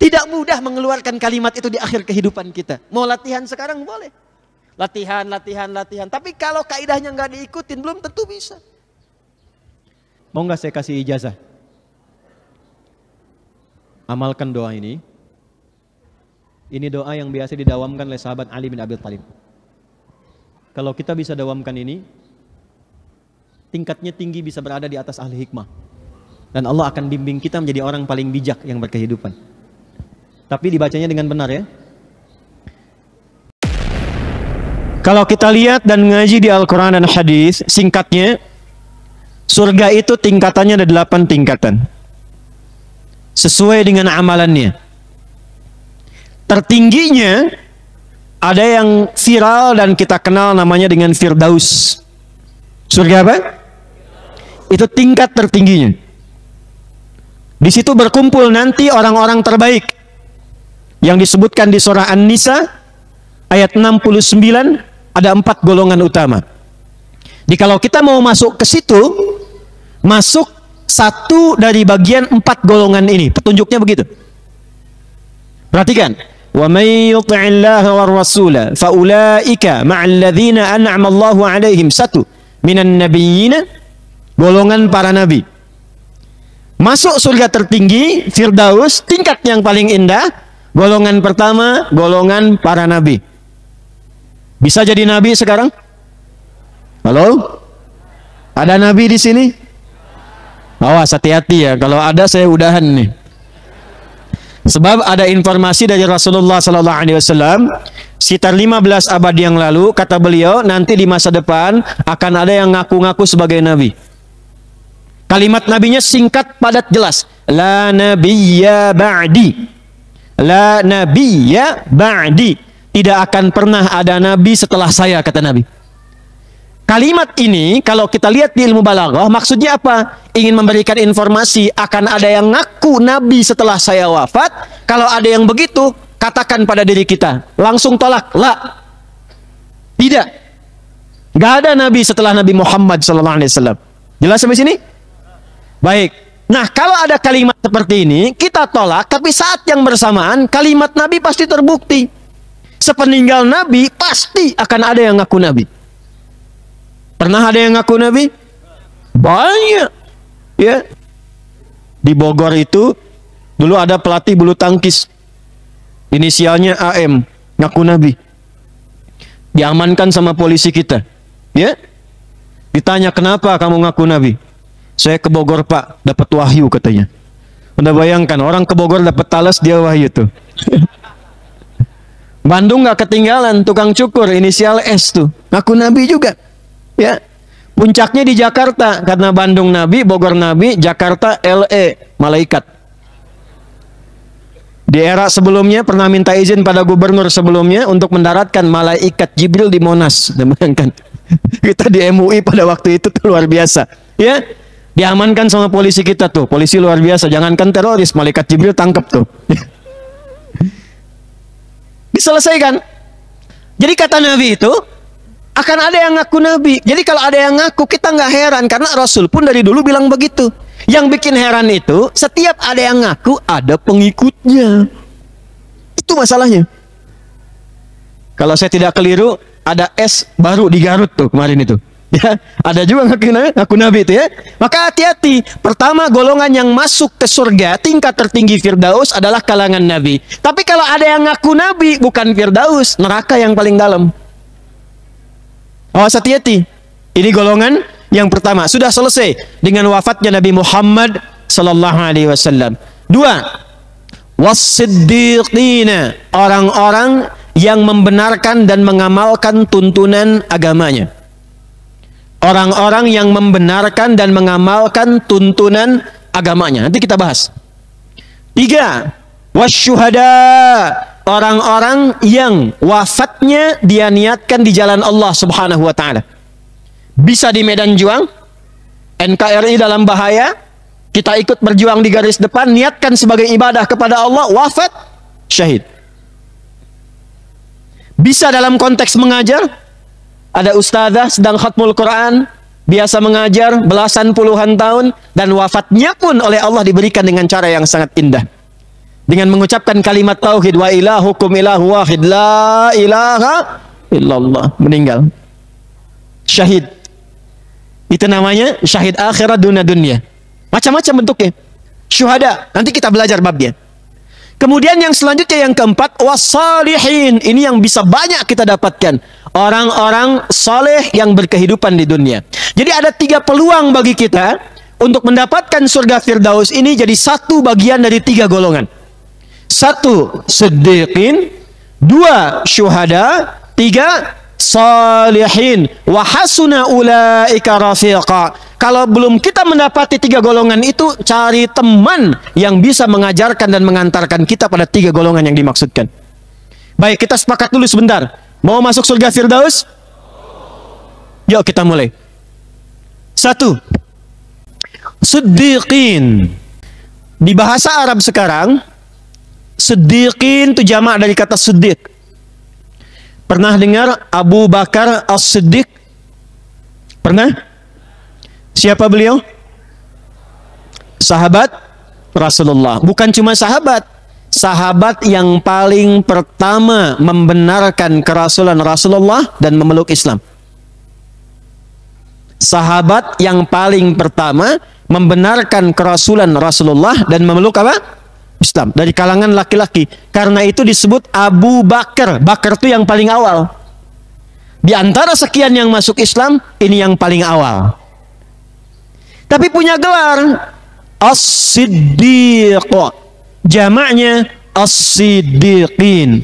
Tidak mudah mengeluarkan kalimat itu di akhir kehidupan kita. Mau latihan sekarang boleh. Latihan. Tapi kalau kaidahnya nggak diikutin, belum tentu bisa. Mau nggak saya kasih ijazah? Amalkan doa ini. Ini doa yang biasa didawamkan oleh sahabat Ali bin Abi Thalib. Kalau kita bisa dawamkan ini, tingkatnya tinggi, bisa berada di atas ahli hikmah. Dan Allah akan bimbing kita menjadi orang paling bijak yang berkehidupan. Tapi dibacanya dengan benar ya. Kalau kita lihat dan ngaji di Al-Quran dan Hadis, singkatnya, surga itu tingkatannya ada 8 tingkatan. Sesuai dengan amalannya. Tertingginya ada yang viral dan kita kenal namanya dengan Firdaus. Surga apa? Itu tingkat tertingginya. Di situ berkumpul nanti orang-orang terbaik yang disebutkan di surah An-Nisa ayat 69, ada 4 golongan utama. Jadi kalau kita mau masuk ke situ, masuk satu dari bagian 4 golongan ini. Petunjuknya begitu. Perhatikan. Wa may yuti'illaha war rasula fa ulaika ma'al ladzina an'ama Allahu 'alaihim satu minan nabiyyin, golongan para nabi. Masuk surga tertinggi Firdaus, tingkat yang paling indah, golongan pertama, golongan para nabi. Bisa jadi nabi sekarang? Halo? Ada nabi di sini? Awas, hati-hati ya, kalau ada saya udahan nih. Sebab ada informasi dari Rasulullah SAW sekitar 15 abad yang lalu, kata beliau, nanti di masa depan akan ada yang ngaku-ngaku sebagai nabi. Kalimat nabinya singkat, padat, jelas. La nabiyya ba'di. La nabiyya ba'di. Tidak akan pernah ada nabi setelah saya, kata Nabi. Kalimat ini kalau kita lihat di ilmu balaghah, maksudnya apa? Ingin memberikan informasi akan ada yang ngaku nabi setelah saya wafat. Kalau ada yang begitu, katakan pada diri kita, langsung tolak. La. Tidak. Gak ada nabi setelah Nabi Muhammad SAW. Jelas sampai sini? Baik. Nah, kalau ada kalimat seperti ini, kita tolak, tapi saat yang bersamaan kalimat nabi pasti terbukti. Sepeninggal nabi pasti akan ada yang ngaku nabi. Pernah ada yang ngaku nabi? Banyak. Ya. Di Bogor itu dulu ada pelatih bulu tangkis. Inisialnya AM, ngaku nabi. Diamankan sama polisi kita. Ya. Ditanya, "Kenapa kamu ngaku nabi?" "Saya ke Bogor, Pak, dapat wahyu," katanya. Udah bayangkan, orang ke Bogor dapat talas, dia wahyu tuh. Bandung nggak ketinggalan, tukang cukur inisial S tuh, ngaku nabi juga. Ya, puncaknya di Jakarta karena Bandung nabi, Bogor nabi, Jakarta LE malaikat. Di era sebelumnya pernah minta izin pada gubernur sebelumnya untuk mendaratkan malaikat Jibril di Monas. Bayangkan, kita di MUI pada waktu itu tuh luar biasa. Ya, diamankan sama polisi kita tuh, polisi luar biasa. Jangankan teroris, malaikat Jibril tangkap tuh. Diselesaikan. Jadi kata Nabi itu akan ada yang ngaku nabi. Jadi kalau ada yang ngaku, kita nggak heran karena Rasul pun dari dulu bilang begitu. Yang bikin heran itu setiap ada yang ngaku ada pengikutnya. Itu masalahnya. Kalau saya tidak keliru, ada S baru di Garut tuh kemarin itu. Ya, ada juga ngaku nabi itu ya. Maka hati-hati. Pertama, golongan yang masuk ke surga tingkat tertinggi Firdaus adalah kalangan nabi. Tapi kalau ada yang ngaku nabi bukan Firdaus, neraka yang paling dalam. Awas, hati-hati. Ini golongan yang pertama. Sudah selesai dengan wafatnya Nabi Muhammad sallallahu alaihi wasallam. 2. Was-siddiqina, orang-orang yang membenarkan dan mengamalkan tuntunan agamanya. Orang-orang yang membenarkan dan mengamalkan tuntunan agamanya. Nanti kita bahas. 3. Wasyuhada, orang-orang yang wafatnya dia niatkan di jalan Allah Subhanahu wa taala. Bisa di medan juang, NKRI dalam bahaya, kita ikut berjuang di garis depan, niatkan sebagai ibadah kepada Allah, wafat syahid. Bisa dalam konteks mengajar, ada ustazah sedang khatmul Quran, biasa mengajar belasan puluhan tahun, dan wafatnya pun oleh Allah diberikan dengan cara yang sangat indah. dengan mengucapkan kalimat tauhid, wa ilahukum ilahu wahid la ilaha illallah, meninggal. Syahid. Itu namanya syahid akhirat dunia. Macam-macam bentuknya. Syuhada. Nanti kita belajar babnya. Kemudian yang selanjutnya yang keempat, wassalihin. Ini yang bisa banyak kita dapatkan. Orang-orang saleh yang berkehidupan di dunia. Jadi ada 3 peluang bagi kita untuk mendapatkan surga Firdaus ini jadi satu bagian dari 3 golongan. 1, siddiqin. 2, syuhada. 3, salihin. Wa hasuna ulaika rafiqa. Kalau belum kita mendapati 3 golongan itu, cari teman yang bisa mengajarkan dan mengantarkan kita pada 3 golongan yang dimaksudkan. Baik, kita sepakat dulu sebentar. Mau masuk surga Firdaus? Yuk kita mulai. 1, siddiqin. Di bahasa Arab sekarang, siddiqin itu jamak dari kata siddiq. Pernah dengar Abu Bakar As-Siddiq? Pernah? Siapa beliau? Sahabat Rasulullah. Bukan cuma sahabat, sahabat yang paling pertama membenarkan kerasulan Rasulullah dan memeluk Islam. Sahabat yang paling pertama membenarkan kerasulan Rasulullah dan memeluk apa? Islam. Dari kalangan laki-laki. Karena itu disebut Abu Bakar. Bakar itu yang paling awal. Di antara sekian yang masuk Islam, ini yang paling awal. Tapi punya gelar As-Siddiq. Jamaknya As-Siddiqin.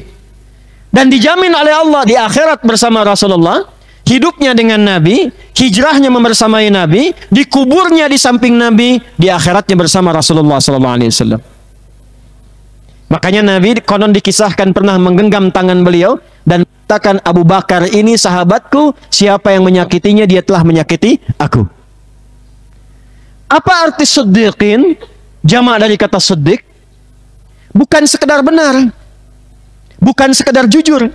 Dan dijamin oleh Allah di akhirat bersama Rasulullah, hidupnya dengan Nabi, hijrahnya membersamai Nabi, dikuburnya di samping Nabi, di akhiratnya bersama Rasulullah SAW. Makanya Nabi konon dikisahkan pernah menggenggam tangan beliau dan mengatakan, Abu Bakar ini sahabatku, siapa yang menyakitinya dia telah menyakiti aku. Apa arti siddiqin? Jamak dari kata siddiq. Bukan sekedar benar, bukan sekedar jujur.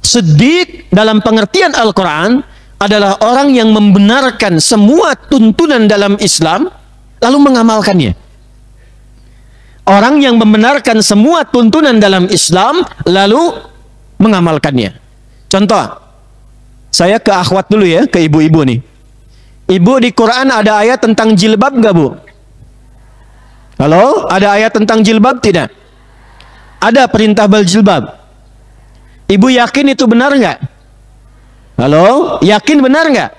Siddiq dalam pengertian Al-Quran adalah orang yang membenarkan semua tuntunan dalam Islam lalu mengamalkannya. Orang yang membenarkan semua tuntunan dalam Islam lalu mengamalkannya. Contoh, saya ke akhwat dulu ya, ke ibu-ibu nih. Ibu, di Quran ada ayat tentang jilbab nggak, Bu? Halo? Ada ayat tentang jilbab tidak? Ada perintah berjilbab. Ibu yakin itu benar nggak? Halo? Yakin benar nggak?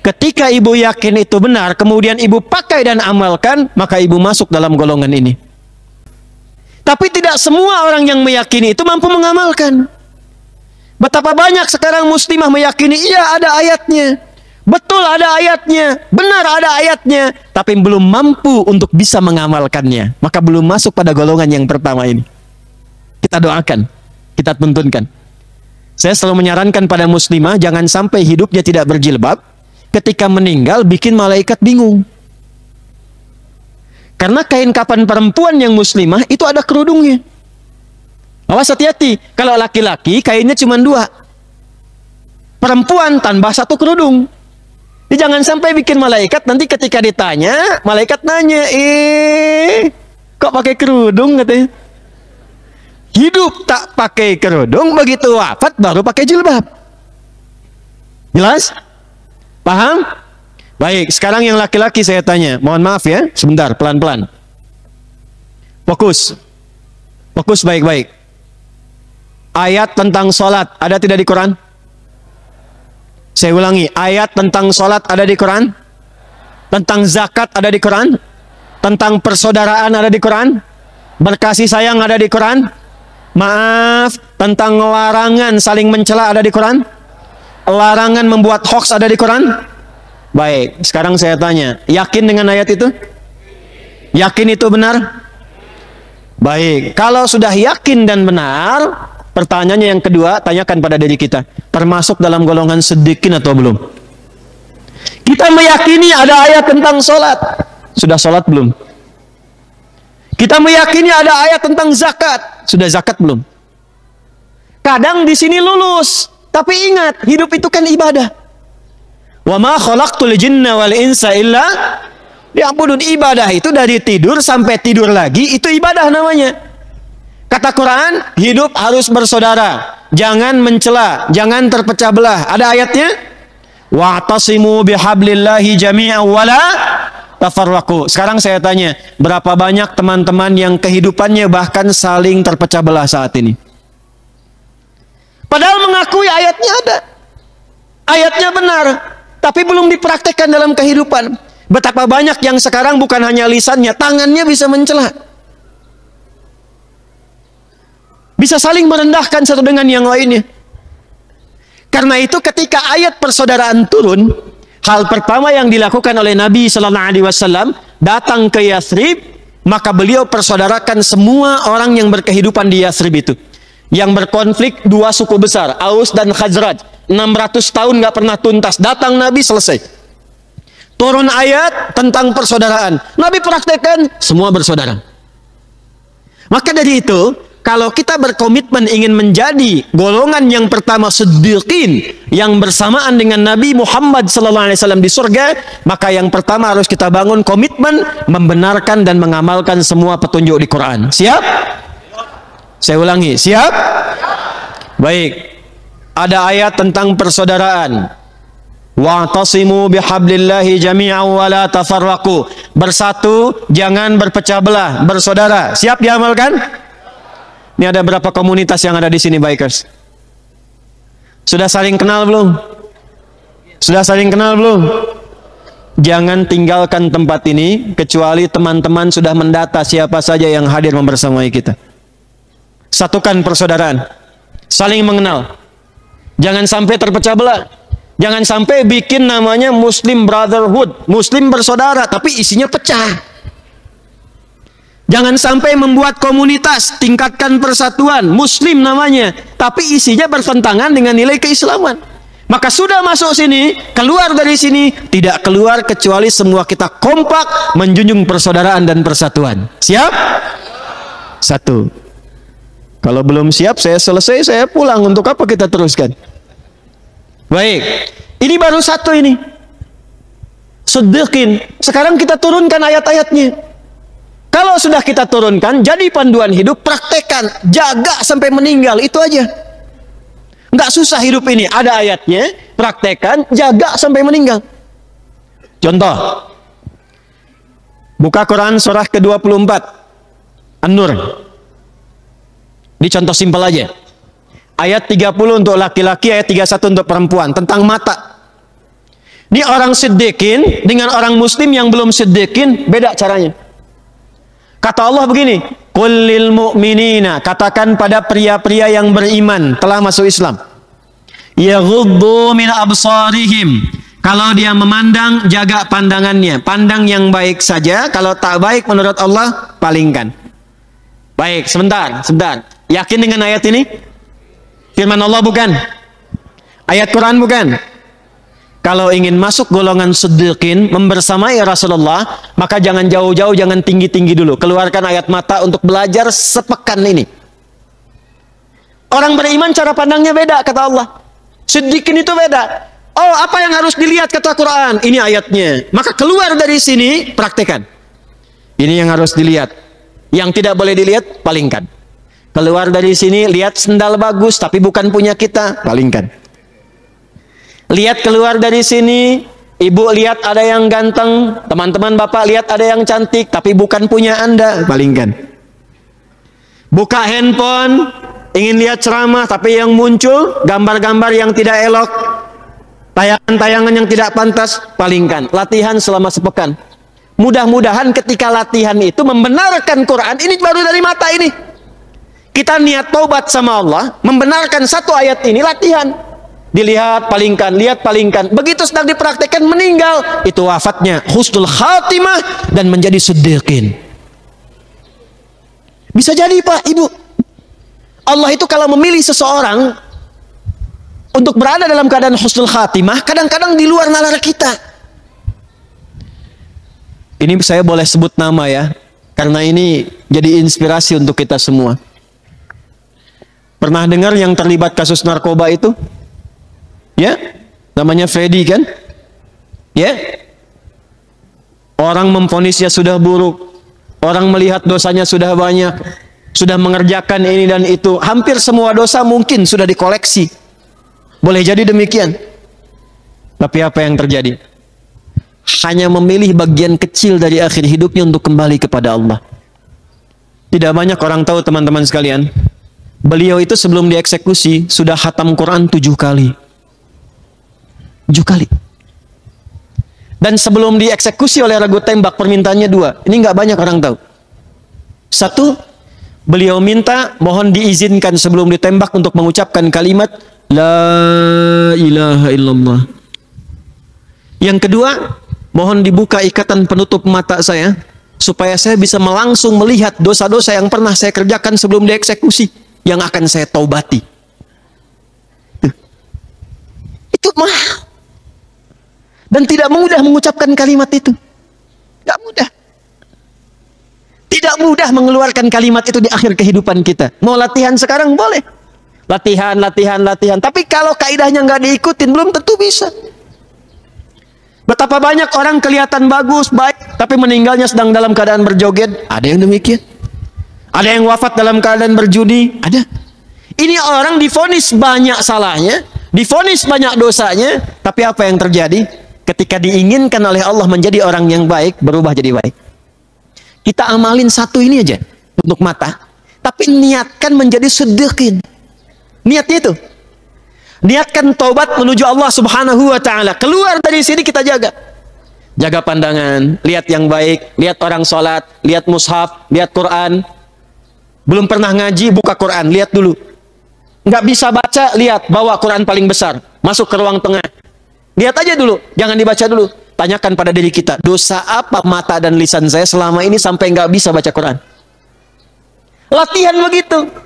Ketika ibu yakin itu benar, kemudian ibu pakai dan amalkan, maka ibu masuk dalam golongan ini. Tapi tidak semua orang yang meyakini itu mampu mengamalkan. Betapa banyak sekarang muslimah meyakini, iya ada ayatnya. Betul ada ayatnya, benar ada ayatnya, tapi belum mampu untuk bisa mengamalkannya. Maka belum masuk pada golongan yang pertama ini. Kita doakan, kita tuntunkan. Saya selalu menyarankan pada muslimah, jangan sampai hidupnya tidak berjilbab, ketika meninggal bikin malaikat bingung. Karena kain kapan perempuan yang muslimah itu ada kerudungnya. Awas, hati-hati, kalau laki-laki kainnya cuma 2. Perempuan tambah 1 kerudung. Jadi jangan sampai bikin malaikat, nanti ketika ditanya, malaikat nanya, kok pakai kerudung katanya. Hidup tak pakai kerudung, begitu wafat baru pakai jilbab. Jelas? Paham? Baik, sekarang yang laki-laki saya tanya. Mohon maaf ya, sebentar, pelan-pelan. Fokus. Fokus baik-baik. Ayat tentang sholat ada tidak di Quran? Saya ulangi, ayat tentang sholat ada di Quran? Tentang zakat ada di Quran? Tentang persaudaraan ada di Quran? Berkasih sayang ada di Quran? Maaf, tentang larangan saling mencela ada di Quran? Larangan membuat hoax ada di Quran? Baik, sekarang saya tanya, yakin dengan ayat itu? Yakin itu benar? Baik, kalau sudah yakin dan benar, pertanyaannya yang kedua, tanyakan pada diri kita, termasuk dalam golongan siddiqin atau belum? Kita meyakini ada ayat tentang sholat, sudah sholat belum? Kita meyakini ada ayat tentang zakat, sudah zakat belum? Kadang di sini lulus, tapi ingat, hidup itu kan ibadah. Wa ma khalaqtul jinna wal insa illa Ya'budun, ibadah itu dari tidur sampai tidur lagi, itu ibadah namanya. Kata Quran, hidup harus bersaudara, jangan mencela, jangan terpecah belah. Ada ayatnya, wa'tasimu bihablillahi jami'an wala tafarraqu. Sekarang saya tanya, berapa banyak teman-teman yang kehidupannya bahkan saling terpecah belah saat ini? Padahal mengakui ayatnya ada, ayatnya benar, tapi belum dipraktekkan dalam kehidupan. Betapa banyak yang sekarang bukan hanya lisannya, tangannya bisa mencela, bisa saling merendahkan satu dengan yang lainnya. Karena itu ketika ayat persaudaraan turun, hal pertama yang dilakukan oleh Nabi Sallallahu Alaihi Wasallam datang ke Yathrib, maka beliau persaudarakan semua orang yang berkehidupan di Yathrib itu, yang berkonflik dua suku besar, Aus dan Khazraj, 600 tahun nggak pernah tuntas. Datang Nabi, selesai. Turun ayat tentang persaudaraan, Nabi praktekkan, semua bersaudara. Maka dari itu, kalau kita berkomitmen ingin menjadi golongan yang pertama siddiqin yang bersamaan dengan Nabi Muhammad SAW di surga, maka yang pertama harus kita bangun komitmen membenarkan dan mengamalkan semua petunjuk di Quran. Siap? Saya ulangi, siap? Baik. Ada ayat tentang persaudaraan. Wa'tasimu bihablillahi jami'an wa la tafarraqu. Bersatu, jangan berpecah belah, bersaudara. Siap diamalkan? Ini ada berapa komunitas yang ada di sini, bikers? Sudah saling kenal belum? Sudah saling kenal belum? Jangan tinggalkan tempat ini kecuali teman-teman sudah mendata siapa saja yang hadir membersamai kita. Satukan persaudaraan, saling mengenal. Jangan sampai terpecah belah. Jangan sampai bikin namanya Muslim Brotherhood, Muslim bersaudara, tapi isinya pecah. Jangan sampai membuat komunitas, tingkatkan persatuan, Muslim namanya, tapi isinya bertentangan dengan nilai keislaman. Maka sudah masuk sini, keluar dari sini, tidak keluar kecuali semua kita kompak menjunjung persaudaraan dan persatuan. Siap? Satu. Kalau belum siap, saya selesai, saya pulang. Untuk apa kita teruskan? Baik, ini baru satu ini. Siddiqin. Sekarang kita turunkan ayat-ayatnya. Kalau sudah kita turunkan, jadi panduan hidup, praktekkan, jaga sampai meninggal, itu aja. Nggak susah hidup ini, ada ayatnya, praktekkan, jaga sampai meninggal. Contoh, buka Quran surah ke-24, An-Nur. Ini contoh simpel aja. Ayat 30 untuk laki-laki, ayat 31 untuk perempuan, tentang mata. Ini orang siddiqin dengan orang muslim yang belum siddiqin, beda caranya. Kata Allah begini, qul lil mu'minina, katakan pada pria-pria yang beriman telah masuk Islam, yaghuddu min absarihim, kalau dia memandang, jaga pandangannya, pandang yang baik saja, kalau tak baik menurut Allah, palingkan. Baik, sebentar. Yakin dengan ayat ini? Firman Allah bukan? Ayat Quran bukan? Kalau ingin masuk golongan siddiqin, membersamai Rasulullah, maka jangan jauh-jauh, jangan tinggi-tinggi dulu. Keluarkan ayat mata untuk belajar sepekan ini. Orang beriman cara pandangnya beda, kata Allah. Siddiqin itu beda. Oh, apa yang harus dilihat, kata Quran? Ini ayatnya. Maka keluar dari sini, praktekan. Ini yang harus dilihat. Yang tidak boleh dilihat, palingkan. Keluar dari sini, lihat sendal bagus, tapi bukan punya kita, palingkan. Lihat keluar dari sini, ibu lihat ada yang ganteng, teman-teman bapak lihat ada yang cantik, tapi bukan punya Anda, palingkan. Buka handphone, ingin lihat ceramah, tapi yang muncul gambar-gambar yang tidak elok, tayangan-tayangan yang tidak pantas, palingkan. Latihan selama sepekan. Mudah-mudahan ketika latihan itu membenarkan Quran, ini baru dari mata ini. Kita niat taubat sama Allah, membenarkan satu ayat ini, latihan. Dilihat, palingkan, lihat, palingkan. Begitu sedang dipraktekkan, meninggal. Itu wafatnya husnul khatimah dan menjadi siddiqin. Bisa jadi Pak, Ibu. Allah itu kalau memilih seseorang untuk berada dalam keadaan husnul khatimah, kadang-kadang di luar nalar kita. Ini saya boleh sebut nama ya, karena ini jadi inspirasi untuk kita semua. Pernah dengar yang terlibat kasus narkoba itu? Ya, namanya Freddy kan? Ya, Orang memvonisnya sudah buruk, orang melihat dosanya sudah banyak, sudah mengerjakan ini dan itu, hampir semua dosa mungkin sudah dikoleksi. Boleh jadi demikian. Tapi apa yang terjadi? Hanya memilih bagian kecil dari akhir hidupnya untuk kembali kepada Allah. Tidak banyak orang tahu, teman-teman sekalian, beliau itu sebelum dieksekusi sudah khatam Quran 7 kali. 7 kali. Dan sebelum dieksekusi oleh ragu tembak, permintaannya 2. Ini nggak banyak orang tahu. 1, beliau minta mohon diizinkan sebelum ditembak untuk mengucapkan kalimat La ilaha illallah. Yang kedua, mohon dibuka ikatan penutup mata saya supaya saya bisa langsung melihat dosa-dosa yang pernah saya kerjakan sebelum dieksekusi yang akan saya taubati. Itu mahal. Dan tidak mudah mengucapkan kalimat itu. Tidak mudah. Tidak mudah mengeluarkan kalimat itu di akhir kehidupan kita. Mau latihan sekarang boleh. Latihan. Tapi kalau kaidahnya nggak diikutin, belum tentu bisa. Betapa banyak orang kelihatan bagus, baik, tapi meninggalnya sedang dalam keadaan berjoget. Ada yang demikian. Ada yang wafat dalam keadaan berjudi. Ada. Ini orang divonis banyak salahnya, divonis banyak dosanya, tapi apa yang terjadi? Ketika diinginkan oleh Allah menjadi orang yang baik, berubah jadi baik. Kita amalin 1 ini aja untuk mata, tapi niatkan menjadi sedekah. Niatnya itu. Niatkan taubat menuju Allah Subhanahu wa ta'ala. Keluar dari sini kita jaga. Jaga pandangan, lihat yang baik, lihat orang sholat, lihat mushaf, lihat Quran. Belum pernah ngaji, buka Quran, lihat dulu. Nggak bisa baca, lihat, bawa Quran paling besar, masuk ke ruang tengah. Lihat aja dulu, jangan dibaca dulu. Tanyakan pada diri kita, dosa apa mata dan lisan saya selama ini sampai nggak bisa baca Quran? Latihan begitu.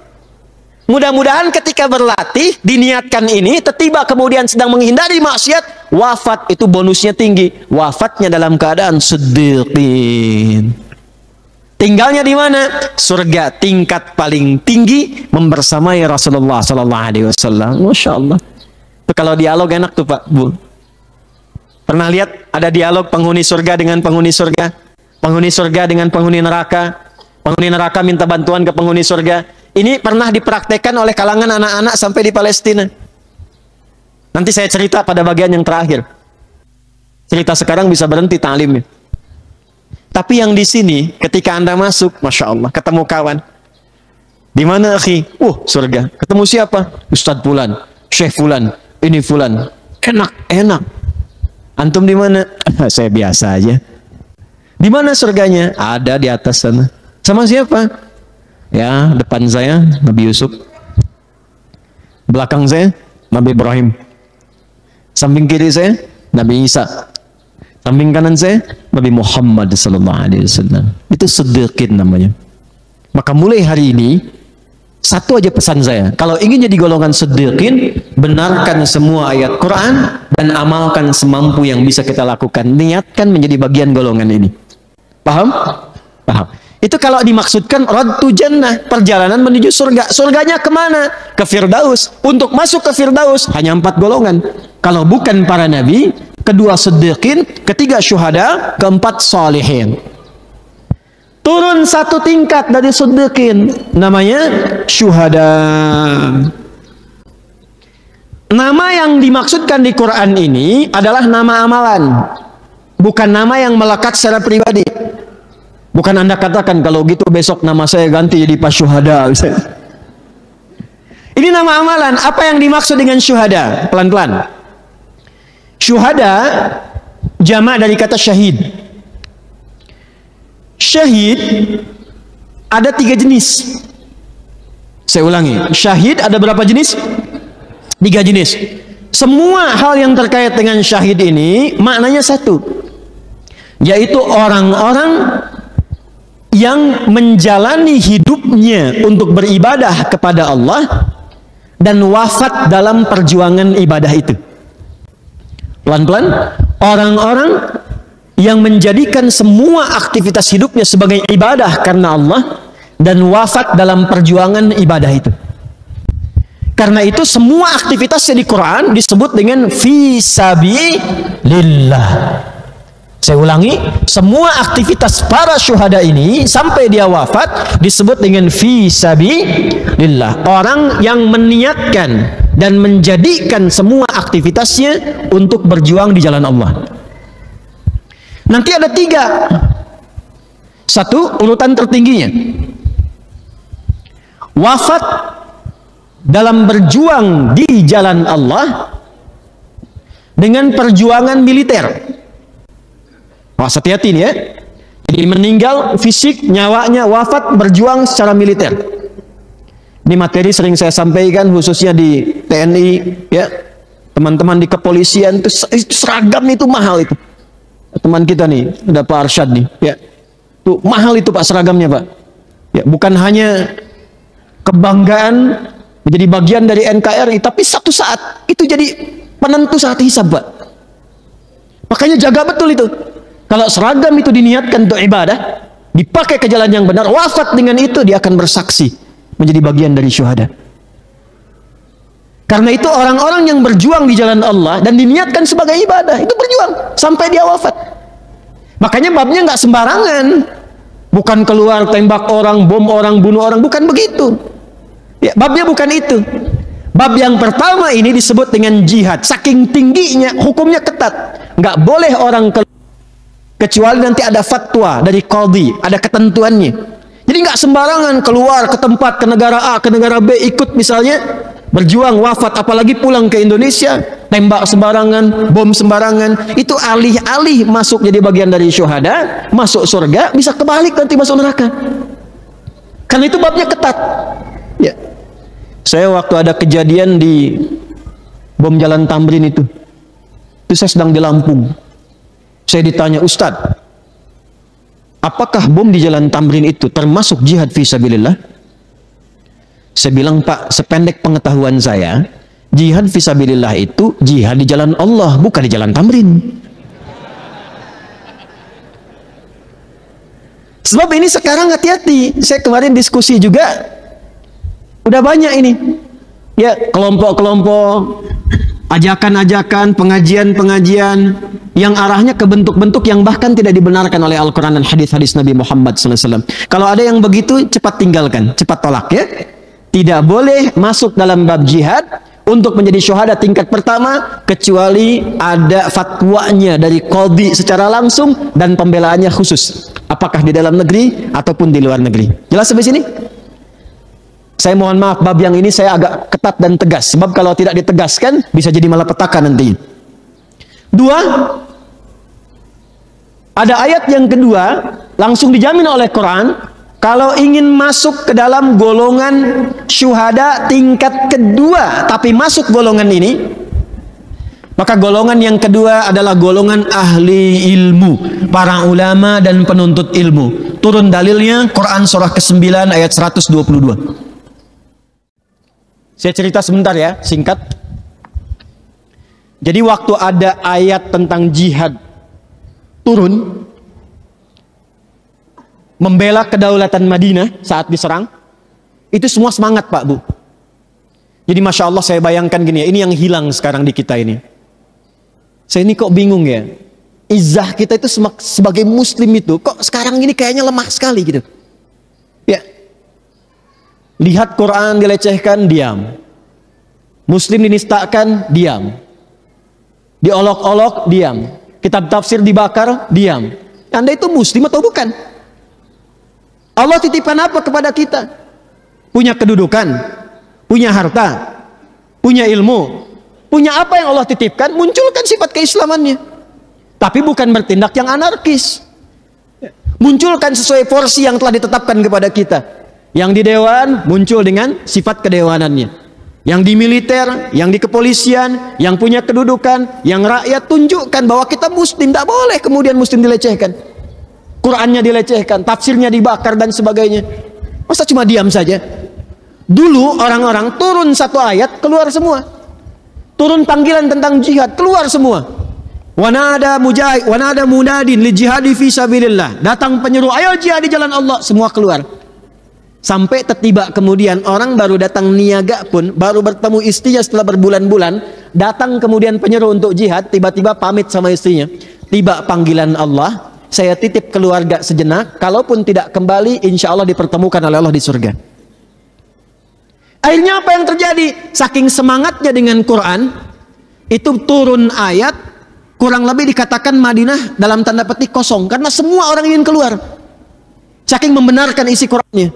Mudah-mudahan ketika berlatih, diniatkan ini, tiba kemudian sedang menghindari maksiat, wafat itu bonusnya tinggi. Wafatnya dalam keadaan siddiqin. Tinggalnya di mana? Surga tingkat paling tinggi, membersamai Rasulullah sallallahu alaihi wasallam. Masya Allah. Itu kalau dialog enak tuh Pak, Bu. Pernah lihat ada dialog penghuni surga dengan penghuni surga? Penghuni surga dengan penghuni neraka? Penghuni neraka minta bantuan ke penghuni surga. Ini pernah dipraktekkan oleh kalangan anak-anak sampai di Palestina. Nanti saya cerita pada bagian yang terakhir. Cerita sekarang bisa berhenti ta'limnya. Tapi yang di sini, ketika Anda masuk, Masya Allah, ketemu kawan. Di mana, akhi? Surga. Ketemu siapa? Ustadz Fulan, Syekh Fulan, ini Fulan. Enak. Antum di mana? Saya biasa aja. Di mana surganya? Ada di atas sana. Sama siapa? Ya, depan saya Nabi Yusuf, belakang saya Nabi Ibrahim, samping kiri saya Nabi Isa, samping kanan saya Nabi Muhammad sallallahu alaihi wasallam. Itu siddiqin namanya. Maka mulai hari ini 1 aja pesan saya, kalau ingin jadi golongan siddiqin, benarkan semua ayat Quran dan amalkan semampu yang bisa kita lakukan. Niatkan menjadi bagian golongan ini. Paham? Paham. Itu kalau dimaksudkan radtu jannah, perjalanan menuju surga. Surganya kemana? Ke Firdaus. Untuk masuk ke Firdaus hanya 4 golongan. Kalau bukan para nabi, kedua siddiqin, ketiga syuhada, keempat salihin. Turun 1 tingkat dari siddiqin, namanya syuhada. Nama yang dimaksudkan di Quran ini adalah nama amalan, bukan nama yang melekat secara pribadi. Bukan Anda katakan, kalau gitu besok nama saya ganti jadi Pak Syuhada. Ini nama amalan. Apa yang dimaksud dengan syuhada? Pelan-pelan. Syuhada jamak dari kata syahid. Syahid ada 3 jenis. Saya ulangi. Syahid ada berapa jenis? 3 jenis. Semua hal yang terkait dengan syahid ini maknanya 1. Yaitu orang-orang yang menjalani hidupnya untuk beribadah kepada Allah dan wafat dalam perjuangan ibadah itu. Pelan-pelan, orang-orang yang menjadikan semua aktivitas hidupnya sebagai ibadah karena Allah dan wafat dalam perjuangan ibadah itu. Karena itu semua aktivitasnya di Quran disebut dengan fi sabilillah. Saya ulangi, semua aktivitas para syuhada ini sampai dia wafat disebut dengan fi sabilillah. Orang yang meniatkan dan menjadikan semua aktivitasnya untuk berjuang di jalan Allah. Nanti ada 3. Satu, urutan tertingginya. Wafat dalam berjuang di jalan Allah dengan perjuangan militer. Wah, hati-hati nih ya. Jadi meninggal fisik, nyawanya, wafat berjuang secara militer. Ini materi sering saya sampaikan khususnya di TNI ya. Teman-teman di kepolisian itu seragam itu mahal itu. Teman kita nih, ada Pak Arsyad nih, ya. Tuh mahal itu Pak seragamnya, Pak. Ya, bukan hanya kebanggaan menjadi bagian dari NKRI, tapi satu saat itu jadi penentu saat hisab, Pak. Makanya jaga betul itu. Kalau seragam itu diniatkan untuk ibadah, dipakai ke jalan yang benar, wafat dengan itu dia akan bersaksi menjadi bagian dari syuhada. Karena itu orang-orang yang berjuang di jalan Allah dan diniatkan sebagai ibadah, itu berjuang sampai dia wafat. Makanya babnya nggak sembarangan. Bukan keluar tembak orang, bom orang, bunuh orang, bukan begitu. Ya, babnya bukan itu. Bab yang pertama ini disebut dengan jihad. Saking tingginya, hukumnya ketat. Nggak boleh orang keluar kecuali nanti ada fatwa dari qadhi, ada ketentuannya. Jadi nggak sembarangan keluar ke tempat, ke negara A, ke negara B, ikut misalnya berjuang wafat, apalagi pulang ke Indonesia tembak sembarangan, bom sembarangan, itu alih-alih masuk jadi bagian dari syuhada, masuk surga, bisa kebalik nanti masuk neraka. Karena itu babnya ketat. Ya. Saya waktu ada kejadian di bom Jalan Tamrin itu saya sedang di Lampung. Saya ditanya, Ustadz, apakah bom di Jalan Tamrin itu termasuk jihad fisabilillah? Saya bilang, Pak, sependek pengetahuan saya, jihad fisabilillah itu jihad di jalan Allah, bukan di Jalan Tamrin. Sebab ini sekarang hati-hati. Saya kemarin diskusi juga, udah banyak ini. Ya, kelompok-kelompok, ajakan-ajakan, pengajian-pengajian yang arahnya ke bentuk-bentuk yang bahkan tidak dibenarkan oleh Al-Quran dan hadis-hadis Nabi Muhammad SAW. Kalau ada yang begitu, cepat tinggalkan, cepat tolak ya. Tidak boleh masuk dalam bab jihad untuk menjadi syuhada tingkat pertama kecuali ada fatwanya dari qadhi secara langsung dan pembelaannya khusus. Apakah di dalam negeri ataupun di luar negeri. Jelas sampai sini? Saya mohon maaf, bab yang ini saya agak ketat dan tegas. Sebab kalau tidak ditegaskan, bisa jadi malapetaka nanti. 2, ada ayat yang kedua, langsung dijamin oleh Quran, kalau ingin masuk ke dalam golongan syuhada tingkat kedua, tapi masuk golongan ini, maka golongan yang kedua adalah golongan ahli ilmu, para ulama dan penuntut ilmu. Turun dalilnya, Quran surah ke-9 ayat 122. Saya cerita sebentar ya, singkat. Jadi waktu ada ayat tentang jihad turun, membela kedaulatan Madinah saat diserang, itu semua semangat Pak Bu. Jadi Masya Allah saya bayangkan gini ya, ini yang hilang sekarang di kita ini. Saya ini kok bingung ya, izzah kita itu sebagai muslim itu, kok sekarang ini kayaknya lemah sekali gitu. Ya, lihat Quran dilecehkan, diam. Muslim dinistakan, diam. Diolok-olok, diam. Kitab tafsir dibakar, diam. Anda itu muslim atau bukan? Allah titipkan apa kepada kita? Punya kedudukan, punya harta, punya ilmu, punya apa yang Allah titipkan, munculkan sifat keislamannya. Tapi bukan bertindak yang anarkis. Munculkan sesuai porsi yang telah ditetapkan kepada kita. Yang di dewan muncul dengan sifat kedewanannya. Yang di militer, yang di kepolisian, yang punya kedudukan, yang rakyat tunjukkan bahwa kita muslim. Tidak boleh kemudian muslim dilecehkan. Qurannya dilecehkan, tafsirnya dibakar dan sebagainya. Masa cuma diam saja? Dulu orang-orang turun satu ayat, keluar semua. Turun panggilan tentang jihad, keluar semua. Wanada mujahid, wanada munadin li jihadi fi sabilillah. Datang penyeru, ayo jihad di jalan Allah, semua keluar. Sampai tiba kemudian orang baru datang niaga pun, baru bertemu istrinya setelah berbulan-bulan, datang kemudian penyeru untuk jihad, tiba-tiba pamit sama istrinya. tiba panggilan Allah, saya titip keluarga sejenak, kalaupun tidak kembali, insya Allah dipertemukan oleh Allah di surga. Akhirnya apa yang terjadi? Saking semangatnya dengan Quran, itu turun ayat, kurang lebih dikatakan Madinah dalam tanda petik kosong, karena semua orang ingin keluar. Saking membenarkan isi Qurannya.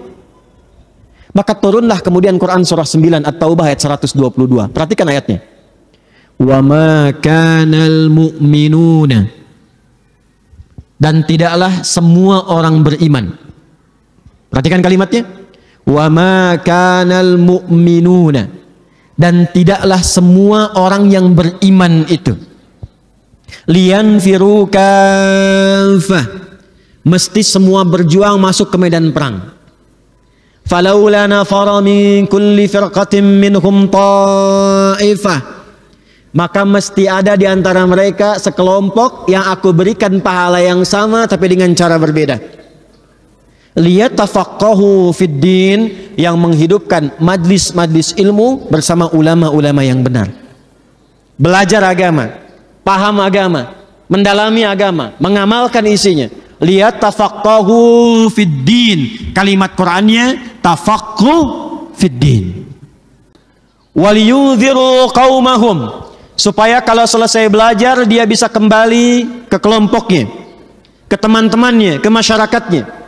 Maka turunlah kemudian Quran surah 9 At-Taubah ayat 122. Perhatikan ayatnya. Wa ma kanal mu'minuna, dan tidaklah semua orang beriman. Perhatikan kalimatnya. Wa ma kanal mu'minuna, dan tidaklah semua orang yang beriman itu liyanfiru kaffah, mesti semua berjuang masuk ke medan perang. Falaula nafara min kulli firqatin minhum ta'ifah, maka mesti ada di antara mereka sekelompok yang aku berikan pahala yang sama tapi dengan cara berbeda. Liyatafaqahu fid din, yang menghidupkan majlis-majlis ilmu bersama ulama-ulama yang benar. Belajar agama, paham agama, mendalami agama, mengamalkan isinya. Liyatafaqahu fid din. Kalimat Qur'annya tafaqquh fid din. Waliyunziru qaumahum, supaya kalau selesai belajar dia bisa kembali ke kelompoknya, ke teman-temannya, ke masyarakatnya.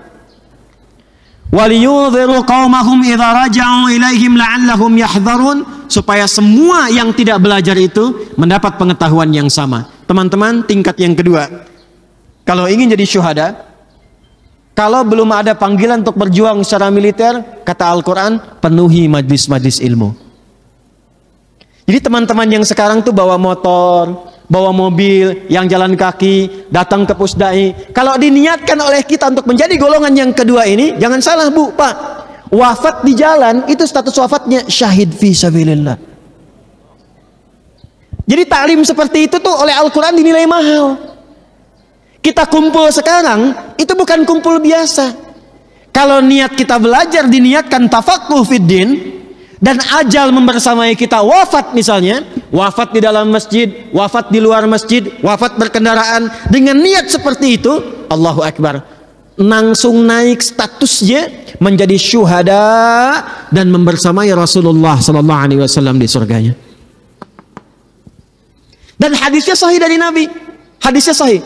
Waliyunziru qaumahum idza raja'u ilaihim la'allahum yahdharun, supaya semua yang tidak belajar itu mendapat pengetahuan yang sama. Teman-teman, tingkat yang kedua, kalau ingin jadi syuhada, kalau belum ada panggilan untuk berjuang secara militer, kata Al-Quran, penuhi majlis-majlis ilmu. Jadi teman-teman yang sekarang tuh bawa motor, bawa mobil, yang jalan kaki, datang ke pusdai, kalau diniatkan oleh kita untuk menjadi golongan yang kedua ini, jangan salah Bu, Pak, wafat di jalan itu status wafatnya syahid fi sabilillah. Jadi taklim seperti itu tuh oleh Al-Quran dinilai mahal. Kita kumpul sekarang itu bukan kumpul biasa. Kalau niat kita belajar diniatkan tafaqquh fid din, dan ajal membersamai kita, wafat misalnya, wafat di dalam masjid, wafat di luar masjid, wafat berkendaraan, dengan niat seperti itu, Allahu Akbar, langsung naik statusnya menjadi syuhada dan membersamai Rasulullah sallallahu alaihi wasallam di surganya. Dan hadisnya sahih dari Nabi. Hadisnya sahih.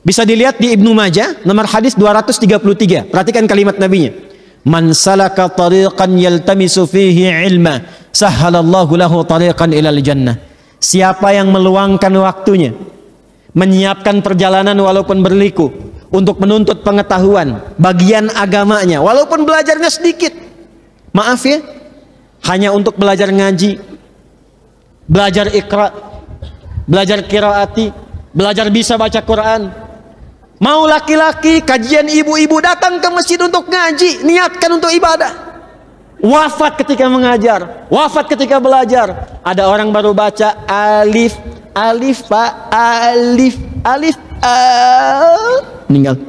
Bisa dilihat di Ibnu Majah nomor hadis 233. Perhatikan kalimat Nabinya. Man salaka tariqan yaltamisu fihi ilma, sahhalallahu lahu tariqan ilal jannah. Siapa yang meluangkan waktunya, menyiapkan perjalanan walaupun berliku untuk menuntut pengetahuan bagian agamanya, walaupun belajarnya sedikit. Maaf ya, hanya untuk belajar ngaji, belajar iqra, belajar qiraati, belajar bisa baca Quran. Mau laki-laki, kajian ibu-ibu, datang ke masjid untuk ngaji, niatkan untuk ibadah. Wafat ketika mengajar, wafat ketika belajar. Ada orang baru baca alif, alif Pak, alif, alif, meninggal.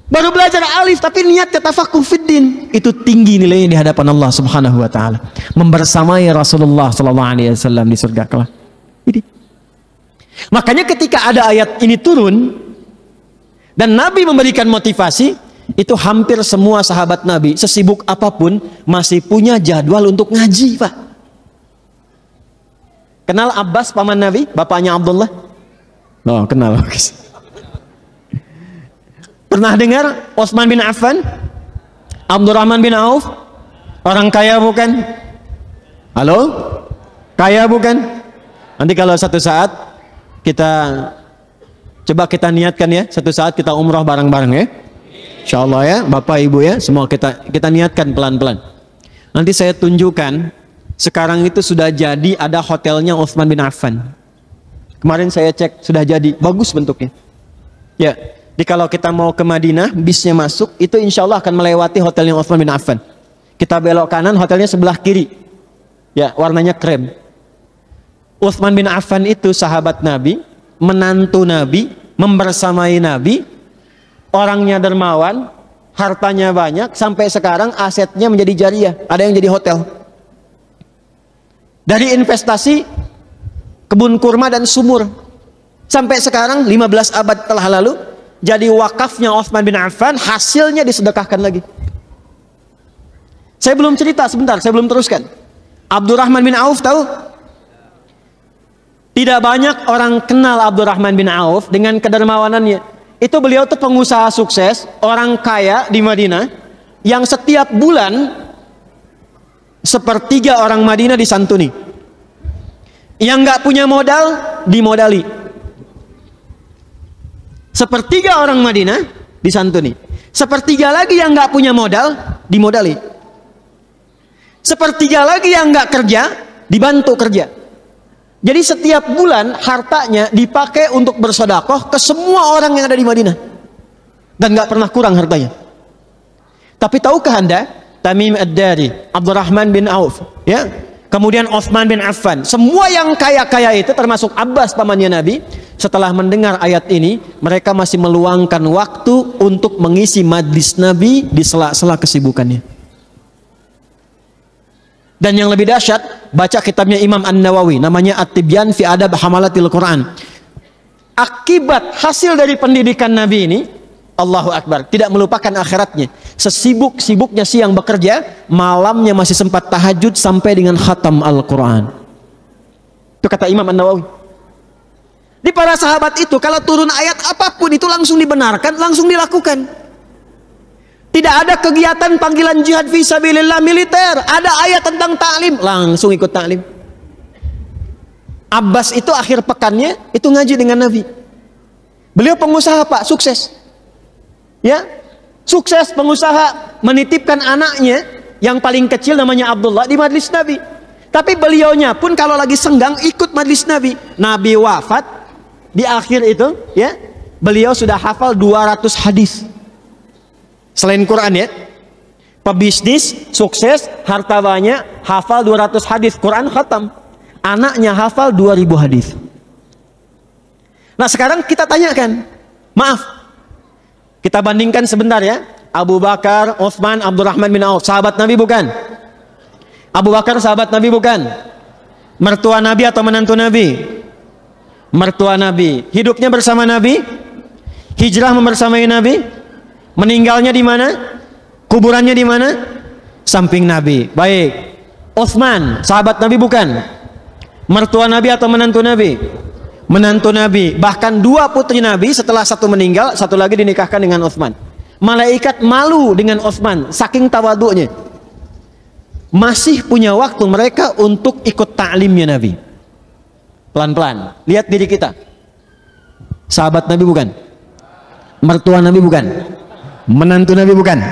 Baru belajar alif tapi niatnya tafaqquh fiddin, itu tinggi nilainya di hadapan Allah Subhanahu wa taala. Membersamai Rasulullah sallallahu alaihi wasallam di surga kelak. Ini. Makanya ketika ada ayat ini turun dan Nabi memberikan motivasi, itu hampir semua sahabat Nabi sesibuk apapun masih punya jadwal untuk ngaji, Pak. Kenal Abbas paman Nabi, bapaknya Abdullah? Oh, kenal. Pernah dengar Utsman bin Affan, Abdurrahman bin Auf? Orang kaya bukan? Halo? Kaya bukan? Nanti kalau satu saat kita coba kita niatkan ya, satu saat kita umrah bareng-bareng ya, insyaallah ya, Bapak Ibu ya, semua kita niatkan pelan-pelan. Nanti saya tunjukkan, sekarang itu sudah jadi ada hotelnya Utsman bin Affan. Kemarin saya cek sudah jadi, bagus bentuknya. Ya, jadi kalau kita mau ke Madinah, bisnya masuk, itu insyaallah akan melewati hotelnya Utsman bin Affan. Kita belok kanan, hotelnya sebelah kiri. Ya, warnanya krem. Utsman bin Affan itu sahabat Nabi, menantu Nabi, membersamai Nabi, orangnya dermawan, hartanya banyak, sampai sekarang asetnya menjadi jariah, ada yang jadi hotel. Dari investasi kebun kurma dan sumur. Sampai sekarang 15 abad telah lalu, jadi wakafnya Utsman bin Affan, hasilnya disedekahkan lagi. Saya belum cerita, sebentar, saya belum teruskan. Abdurrahman bin Auf tahu? Tidak banyak orang kenal Abdurrahman bin Auf dengan kedermawanannya. Itu beliau tuh pengusaha sukses, orang kaya di Madinah, yang setiap bulan sepertiga orang Madinah disantuni. Yang nggak punya modal, dimodali. Sepertiga orang Madinah disantuni. Sepertiga lagi yang nggak punya modal, dimodali. Sepertiga lagi yang nggak kerja, dibantu kerja. Jadi setiap bulan hartanya dipakai untuk bersedekah ke semua orang yang ada di Madinah. Dan nggak pernah kurang hartanya. Tapi tahukah Anda, Tamim Ad-Dari, Abdurrahman bin Auf, ya, kemudian Utsman bin Affan, semua yang kaya-kaya itu termasuk Abbas pamannya Nabi, setelah mendengar ayat ini, mereka masih meluangkan waktu untuk mengisi majlis Nabi di sela-sela kesibukannya. Dan yang lebih dahsyat, baca kitabnya Imam An-Nawawi, namanya At-Tibyan fi Adab Hamalatil Quran. Akibat hasil dari pendidikan Nabi ini, Allahu Akbar, tidak melupakan akhiratnya. Sesibuk-sibuknya siang bekerja, malamnya masih sempat tahajud sampai dengan khatam Al-Quran. Itu kata Imam An-Nawawi. Di para sahabat itu, kalau turun ayat apapun itu langsung dibenarkan, langsung dilakukan. Tidak ada kegiatan panggilan jihad fisabilillah militer, ada ayat tentang ta'lim, langsung ikut ta'lim. Abbas itu akhir pekannya itu ngaji dengan Nabi. Beliau pengusaha Pak, sukses. Ya, sukses pengusaha, menitipkan anaknya yang paling kecil namanya Abdullah di majlis Nabi. Tapi beliaunya pun kalau lagi senggang ikut majlis Nabi. Nabi wafat di akhir itu, ya, beliau sudah hafal 200 hadis. Selain Quran, ya, pebisnis sukses, harta banyak, hafal 200 hadis, Quran khatam. Anaknya hafal 2000 hadis. Nah sekarang kita tanyakan, maaf, kita bandingkan sebentar ya. Abu Bakar, Utsman, Abdurrahman bin Auf, sahabat Nabi bukan? Abu Bakar sahabat Nabi bukan? Mertua Nabi atau menantu Nabi? Mertua Nabi. Hidupnya bersama Nabi? Hijrah membersamai Nabi? Meninggalnya di mana? Kuburannya di mana? Samping Nabi. Baik. Utsman, sahabat Nabi bukan? Mertua Nabi atau menantu Nabi? Menantu Nabi. Bahkan dua putri Nabi setelah satu meninggal, satu lagi dinikahkan dengan Utsman. Malaikat malu dengan Utsman saking tawadhu'nya. Masih punya waktu mereka untuk ikut ta'limnya Nabi. Pelan-pelan. Lihat diri kita. Sahabat Nabi bukan? Mertua Nabi bukan? Menantu Nabi bukan?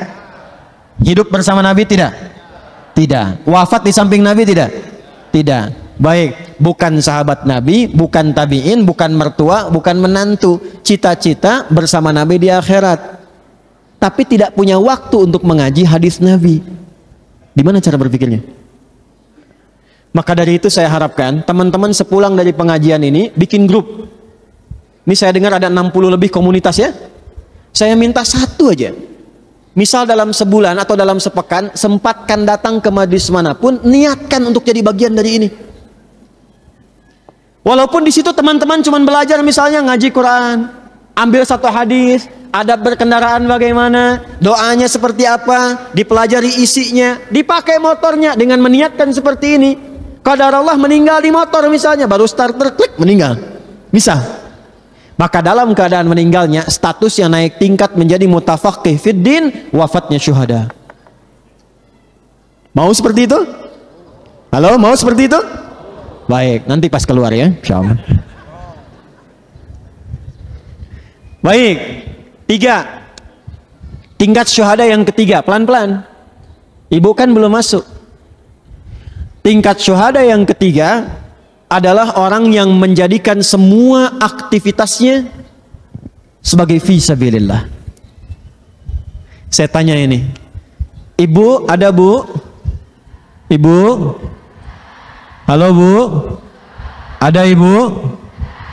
Hidup bersama Nabi tidak? Tidak. Wafat di samping Nabi tidak? Tidak. Baik, bukan sahabat Nabi, bukan tabi'in, bukan mertua, bukan menantu. Cita-cita bersama Nabi di akhirat. Tapi tidak punya waktu untuk mengaji hadis Nabi. Gimana cara berpikirnya? Maka dari itu saya harapkan teman-teman sepulang dari pengajian ini bikin grup. Ini saya dengar ada 60 lebih komunitas ya. Saya minta satu aja. Misal dalam sebulan atau dalam sepekan, sempatkan datang ke majlis manapun, niatkan untuk jadi bagian dari ini. Walaupun di situ teman-teman cuma belajar misalnya ngaji Quran, ambil satu hadis, adab berkendaraan bagaimana, doanya seperti apa, dipelajari isinya, dipakai motornya dengan meniatkan seperti ini. Qadarullah meninggal di motor misalnya, baru starter klik meninggal. Misal. Maka dalam keadaan meninggalnya statusnya naik tingkat menjadi mutafaqih fiddin, wafatnya syuhada. Mau seperti itu? Halo, mau seperti itu? Baik, nanti pas keluar ya, insyaallah. Baik, 3. Tingkat syuhada yang ketiga, pelan-pelan. Ibu kan belum masuk. Tingkat syuhada yang ketiga adalah orang yang menjadikan semua aktivitasnya sebagai fisabilillah. Saya tanya ini, ibu ada bu? Ibu? Halo bu? Ada ibu?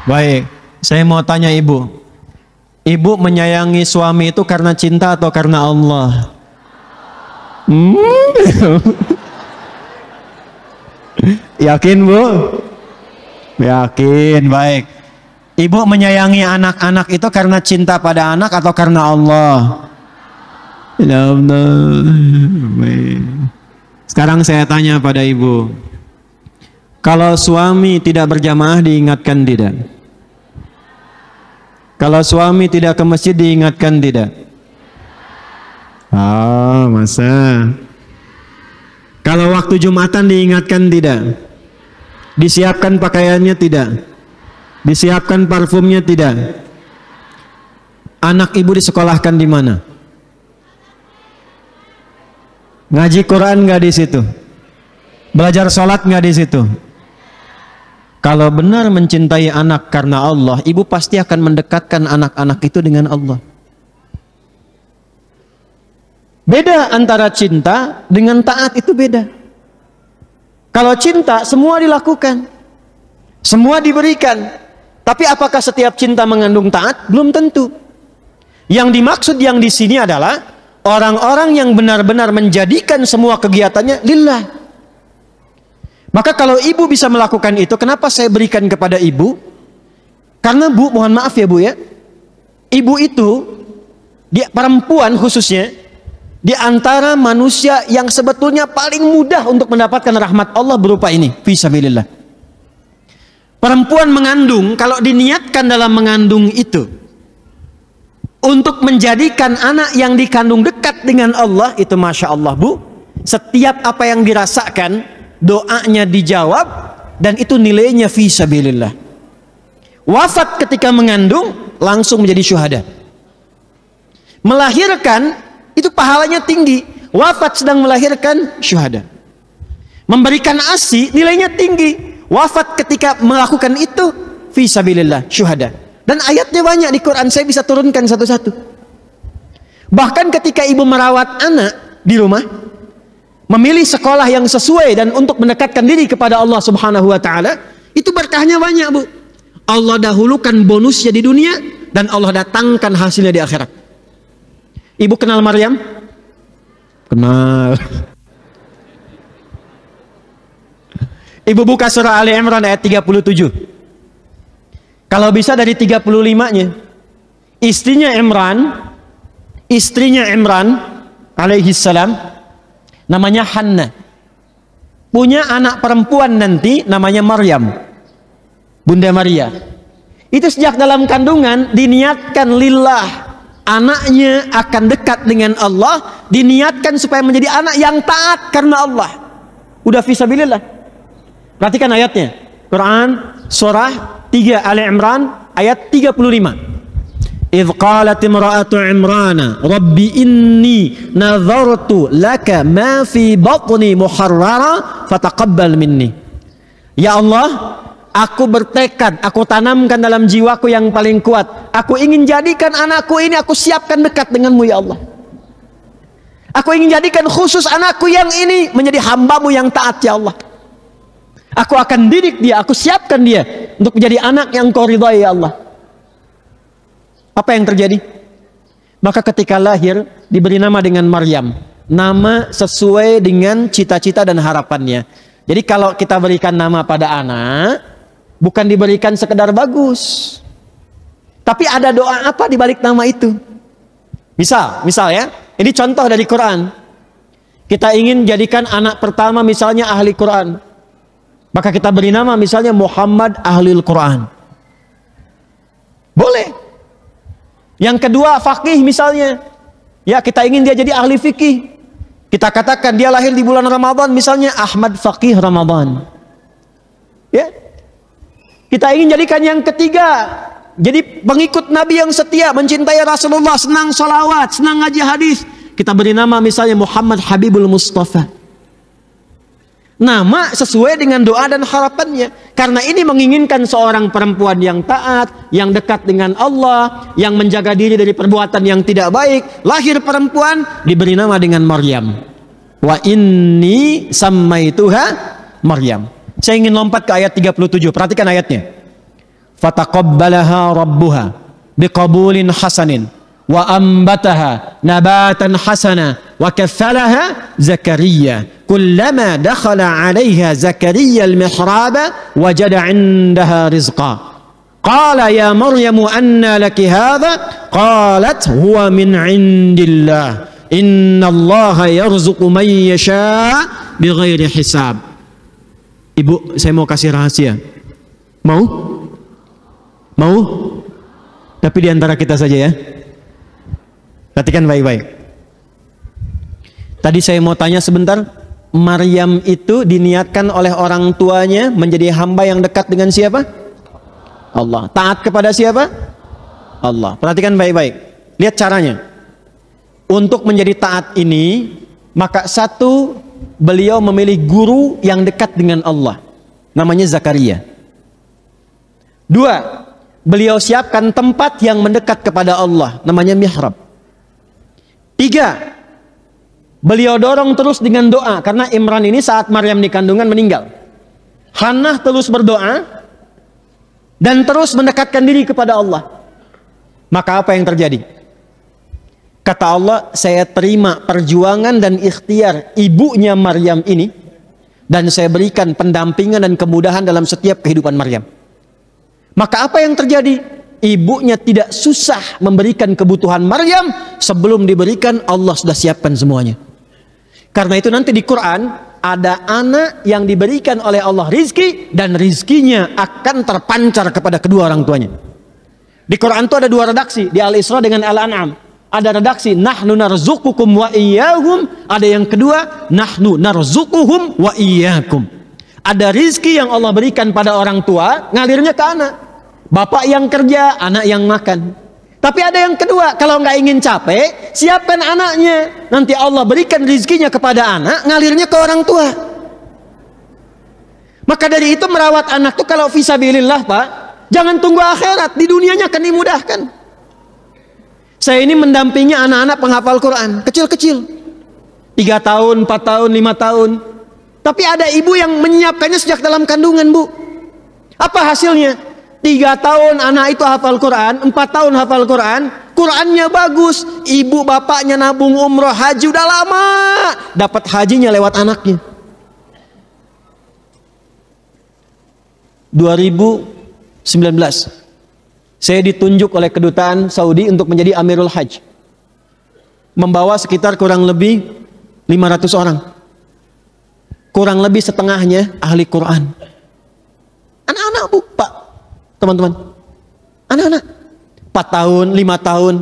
Baik, saya mau tanya ibu. Ibu menyayangi suami itu karena cinta atau karena Allah? Yakin bu? Yakin, baik. Ibu menyayangi anak-anak itu karena cinta pada anak atau karena Allah? Sekarang saya tanya pada ibu, kalau suami tidak berjamaah diingatkan tidak? Kalau suami tidak ke masjid diingatkan tidak? Oh, masa? Kalau waktu Jumatan diingatkan tidak? Disiapkan pakaiannya tidak? Disiapkan parfumnya tidak? Anak ibu disekolahkan di mana? Ngaji Quran nggak di situ? Belajar sholat nggak di situ? Kalau benar mencintai anak karena Allah, ibu pasti akan mendekatkan anak-anak itu dengan Allah. Beda antara cinta dengan taat, itu beda. Kalau cinta semua dilakukan, semua diberikan. Tapi apakah setiap cinta mengandung taat? Belum tentu. Yang dimaksud yang di sini adalah orang-orang yang benar-benar menjadikan semua kegiatannya lillah. Maka kalau ibu bisa melakukan itu, kenapa saya berikan kepada ibu? Karena bu, mohon maaf ya bu ya, ibu itu, dia perempuan khususnya, di antara manusia yang sebetulnya paling mudah untuk mendapatkan rahmat Allah berupa ini, fisabilillah. Perempuan mengandung, kalau diniatkan dalam mengandung itu untuk menjadikan anak yang dikandung dekat dengan Allah, itu Masya Allah bu, setiap apa yang dirasakan, doanya dijawab, dan itu nilainya fisabilillah. Wafat ketika mengandung, langsung menjadi syuhada. Melahirkan, itu pahalanya tinggi. Wafat sedang melahirkan, syuhada. Memberikan ASI, nilainya tinggi. Wafat ketika melakukan itu, fisabilillah, syuhada. Dan ayatnya banyak di Quran, saya bisa turunkan satu-satu. Bahkan ketika ibu merawat anak di rumah, memilih sekolah yang sesuai dan untuk mendekatkan diri kepada Allah Subhanahu wa taala, itu berkahnya banyak, Bu. Allah dahulukan bonusnya di dunia dan Allah datangkan hasilnya di akhirat. Ibu kenal Maryam? Kenal. Ibu buka surah Ali Imran ayat 37. Kalau bisa dari 35-nya. Istrinya Imran alaihi salam namanya Hanna. Punya anak perempuan nanti namanya Maryam. Bunda Maria. Itu sejak dalam kandungan diniatkan lillah. Anaknya akan dekat dengan Allah, diniatkan supaya menjadi anak yang taat karena Allah. Udah fisabilillah. Perhatikan ayatnya. Quran surah 3 Ali Imran ayat 35. Idh qalat imra'atu Imrana Rabbi inni nadhartu laka ma fi batni muharrara fataqabbal minni. Ya Allah, aku bertekad, aku tanamkan dalam jiwaku yang paling kuat, aku ingin jadikan anakku ini, aku siapkan dekat denganmu ya Allah. Aku ingin jadikan khusus anakku yang ini menjadi hambamu yang taat ya Allah. Aku akan didik dia, aku siapkan dia untuk menjadi anak yang kau ridhai ya Allah. Apa yang terjadi? Maka ketika lahir diberi nama dengan Maryam, nama sesuai dengan cita-cita dan harapannya. Jadi kalau kita berikan nama pada anak, bukan diberikan sekedar bagus, tapi ada doa apa di balik nama itu. Misal ya, ini contoh dari Quran. Kita ingin jadikan anak pertama misalnya ahli Quran, maka kita beri nama misalnya Muhammad Ahlul Quran. Boleh. Yang kedua faqih misalnya. Ya, kita ingin dia jadi ahli fikih. Kita katakan dia lahir di bulan Ramadan misalnya Ahmad Faqih Ramadan. Ya. Kita ingin jadikan yang ketiga jadi pengikut Nabi yang setia, mencintai Rasulullah, senang sholawat, senang ngaji hadis. Kita beri nama misalnya Muhammad Habibul Mustafa. Nama sesuai dengan doa dan harapannya. Karena ini menginginkan seorang perempuan yang taat, yang dekat dengan Allah, yang menjaga diri dari perbuatan yang tidak baik. Lahir perempuan, diberi nama dengan Maryam. Wa inni sammaituha Maryam. Saya ingin lompat ke ayat 37. Perhatikan ayatnya. Fataqabbalaha rabbuha biqabulin hasanin wa ambataha nabatan hasana wa kaffalaha Zakaria. Kullama dakhala 'alaiha Zakaria al-mihraba wajada 'indaha rizqa. Qala ya Maryamu anna laki hadha? Qalat huwa min indillah. Innallaha yarzuqu man yasha bighairi hisab. Ibu, saya mau kasih rahasia. Mau? Mau? Tapi di antara kita saja ya. Perhatikan baik-baik. Tadi saya mau tanya sebentar. Maryam itu diniatkan oleh orang tuanya menjadi hamba yang dekat dengan siapa? Allah. Taat kepada siapa? Allah. Perhatikan baik-baik. Lihat caranya. Untuk menjadi taat ini, maka satu, beliau memilih guru yang dekat dengan Allah. Namanya Zakaria. Dua, beliau siapkan tempat yang mendekat kepada Allah. Namanya mihrab. Tiga, beliau dorong terus dengan doa. Karena Imran ini saat Maryam di kandungan meninggal. Hannah terus berdoa dan terus mendekatkan diri kepada Allah. Maka apa yang terjadi? Kata Allah, saya terima perjuangan dan ikhtiar ibunya Maryam ini, dan saya berikan pendampingan dan kemudahan dalam setiap kehidupan Maryam. Maka apa yang terjadi? Ibunya tidak susah memberikan kebutuhan Maryam sebelum diberikan, Allah sudah siapkan semuanya. Karena itu nanti di Quran ada anak yang diberikan oleh Allah rizki, dan rizkinya akan terpancar kepada kedua orang tuanya. Di Quran itu ada dua redaksi, di Al-Isra dengan Al-An'am. Ada redaksi nahnu narzuqukum wa iyyahum, ada yang kedua nahnu narzuquhum wa iyyakum. Ada rizki yang Allah berikan pada orang tua, ngalirnya ke anak. Bapak yang kerja, anak yang makan. Tapi ada yang kedua, kalau nggak ingin capek, siapkan anaknya. Nanti Allah berikan rizkinya kepada anak, ngalirnya ke orang tua. Maka dari itu merawat anak itu kalau fisabilillah Pak, jangan tunggu akhirat, di dunianya akan dimudahkan. Saya ini mendampingi anak-anak penghafal Quran, kecil-kecil. 3 tahun, 4 tahun, 5 tahun. Tapi ada ibu yang menyiapkannya sejak dalam kandungan, Bu. Apa hasilnya? 3 tahun anak itu hafal Quran, 4 tahun hafal Quran, Qurannya bagus. Ibu bapaknya nabung umroh haji udah lama, dapat hajinya lewat anaknya. 2019 saya ditunjuk oleh kedutaan Saudi untuk menjadi Amirul Hajj, membawa sekitar kurang lebih 500 orang, kurang lebih setengahnya ahli Quran. Anak-anak Bu, Pak, teman-teman, anak-anak 4 tahun, 5 tahun.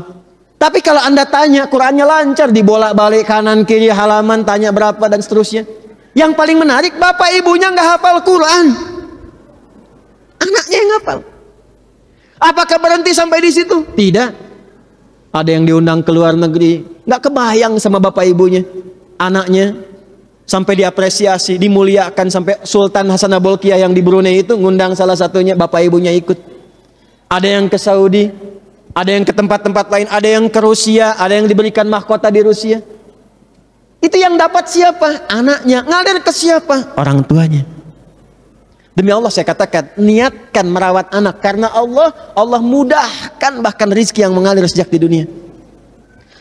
Tapi kalau Anda tanya, Qurannya lancar, dibolak-balik kanan kiri halaman, tanya berapa dan seterusnya. Yang paling menarik, bapak ibunya nggak hafal Quran, anaknya yang hafal. Apakah berhenti sampai di situ? Tidak. Ada yang diundang ke luar negeri, nggak kebayang sama bapak ibunya, anaknya sampai diapresiasi, dimuliakan, sampai Sultan Hasanah Bolkiah yang di Brunei itu ngundang salah satunya, bapak ibunya ikut. Ada yang ke Saudi, ada yang ke tempat-tempat lain, ada yang ke Rusia, ada yang diberikan mahkota di Rusia. Itu yang dapat siapa? Anaknya. Ngalir ke siapa? Orang tuanya. Demi Allah saya katakan, niatkan merawat anak karena Allah mudahkan bahkan rizki yang mengalir sejak di dunia.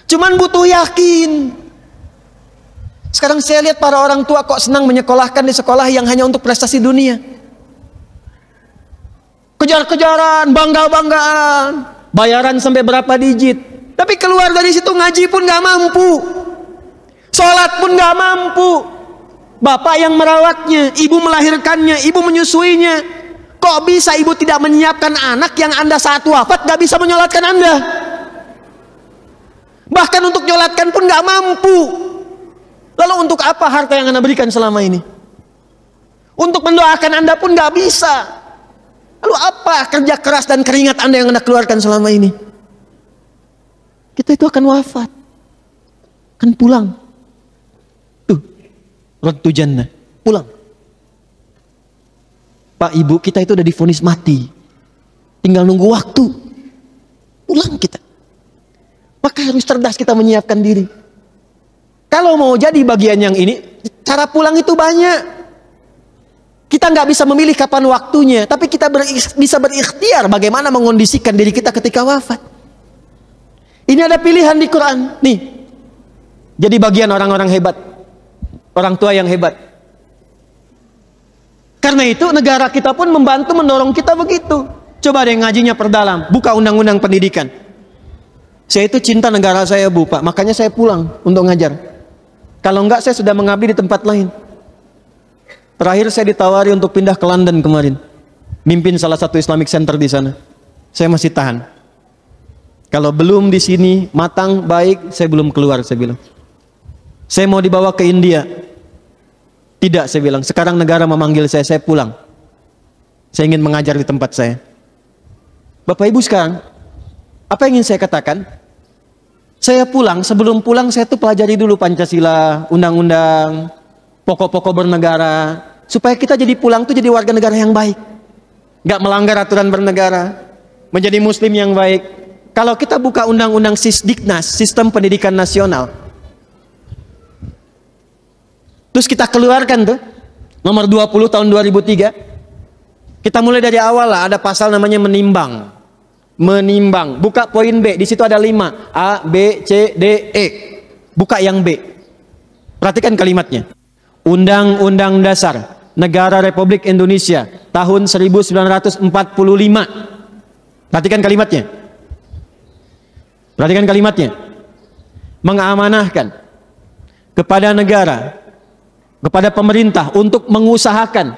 Cuman butuh yakin. Sekarang saya lihat para orang tua kok senang menyekolahkan di sekolah yang hanya untuk prestasi dunia. Kejar-kejaran, bangga-banggaan, bayaran sampai berapa digit. Tapi keluar dari situ ngaji pun gak mampu, sholat pun gak mampu. Bapak yang merawatnya, ibu melahirkannya, ibu menyusuinya. Kok bisa ibu tidak menyiapkan anak yang Anda saat wafat gak bisa menyolatkan Anda? Bahkan untuk nyolatkan pun gak mampu. Lalu untuk apa harta yang Anda berikan selama ini? Untuk mendoakan Anda pun gak bisa. Lalu apa kerja keras dan keringat Anda yang Anda keluarkan selama ini? Kita itu akan wafat, akan pulang. Rotu jannah, pulang. Pak ibu kita itu udah divonis mati, tinggal nunggu waktu, pulang kita. Maka harus cerdas kita menyiapkan diri. Kalau mau jadi bagian yang ini, cara pulang itu banyak. Kita nggak bisa memilih kapan waktunya, tapi kita bisa berikhtiar bagaimana mengondisikan diri kita ketika wafat. Ini ada pilihan di Quran, nih. Jadi bagian orang-orang hebat, orang tua yang hebat. Karena itu negara kita pun membantu mendorong kita begitu. Coba deh ngajinya perdalam, buka undang-undang pendidikan. Saya itu cinta negara saya, Bu, Pak, makanya saya pulang untuk ngajar. Kalau enggak, saya sudah mengabdi di tempat lain. Terakhir saya ditawari untuk pindah ke London kemarin, mimpin salah satu Islamic Center di sana. Saya masih tahan. Kalau belum di sini matang baik, saya belum keluar, saya bilang. Saya mau dibawa ke India. Tidak, saya bilang. Sekarang negara memanggil saya pulang. Saya ingin mengajar di tempat saya. Bapak Ibu sekarang, apa yang ingin saya katakan? Saya pulang, sebelum pulang saya tuh pelajari dulu Pancasila, undang-undang, pokok-pokok bernegara, supaya kita jadi pulang tuh jadi warga negara yang baik, nggak melanggar aturan bernegara, menjadi muslim yang baik. Kalau kita buka undang-undang Sisdiknas, sistem pendidikan nasional, terus kita keluarkan tuh nomor 20 tahun 2003, kita mulai dari awal lah, ada pasal namanya menimbang. Menimbang, buka poin B, di situ ada 5, A, B, C, D, E. Buka yang B. Perhatikan kalimatnya. Undang-Undang Dasar Negara Republik Indonesia tahun 1945. Perhatikan kalimatnya. Perhatikan kalimatnya. Mengamanahkan kepada negara, kepada pemerintah untuk mengusahakan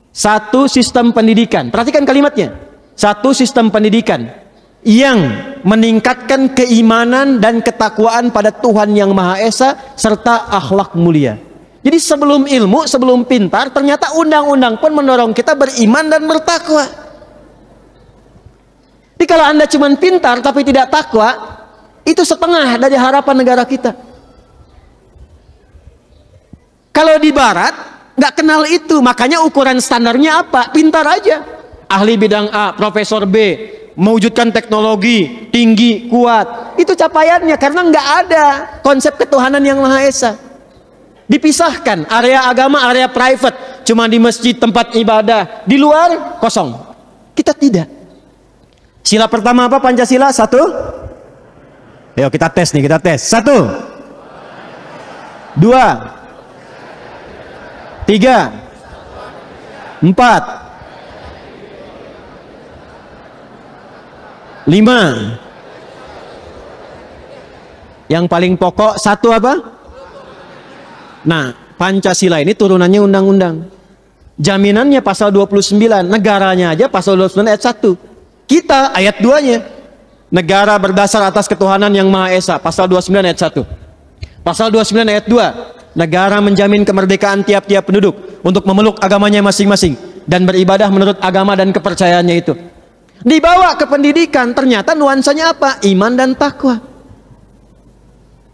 satu sistem pendidikan. Perhatikan kalimatnya. Satu sistem pendidikan yang meningkatkan keimanan dan ketakwaan pada Tuhan Yang Maha Esa serta akhlak mulia. Jadi sebelum ilmu, sebelum pintar, ternyata undang-undang pun mendorong kita beriman dan bertakwa. Jadi kalau Anda cuma pintar tapi tidak takwa, itu setengah dari harapan negara kita. Kalau di barat nggak kenal itu, makanya ukuran standarnya apa? Pintar aja. Ahli bidang A, profesor B, mewujudkan teknologi tinggi, kuat. Itu capaiannya karena nggak ada konsep ketuhanan Yang Maha Esa. Dipisahkan area agama, area private, cuma di masjid tempat ibadah, di luar kosong. Kita tidak. Sila pertama apa Pancasila? 1. Ayo kita tes nih, kita tes. 1, 2, 3, 4, 5. Yang paling pokok 1 apa? Nah, Pancasila ini turunannya undang-undang. Jaminannya pasal 29, negaranya aja pasal 29 ayat 1. Kita ayat 2-nya. Negara berdasar atas ketuhanan Yang Maha Esa, pasal 29 ayat 1. Pasal 29 ayat 2, negara menjamin kemerdekaan tiap-tiap penduduk untuk memeluk agamanya masing-masing dan beribadah menurut agama dan kepercayaannya itu. Dibawa ke pendidikan, ternyata nuansanya apa? Iman dan takwa.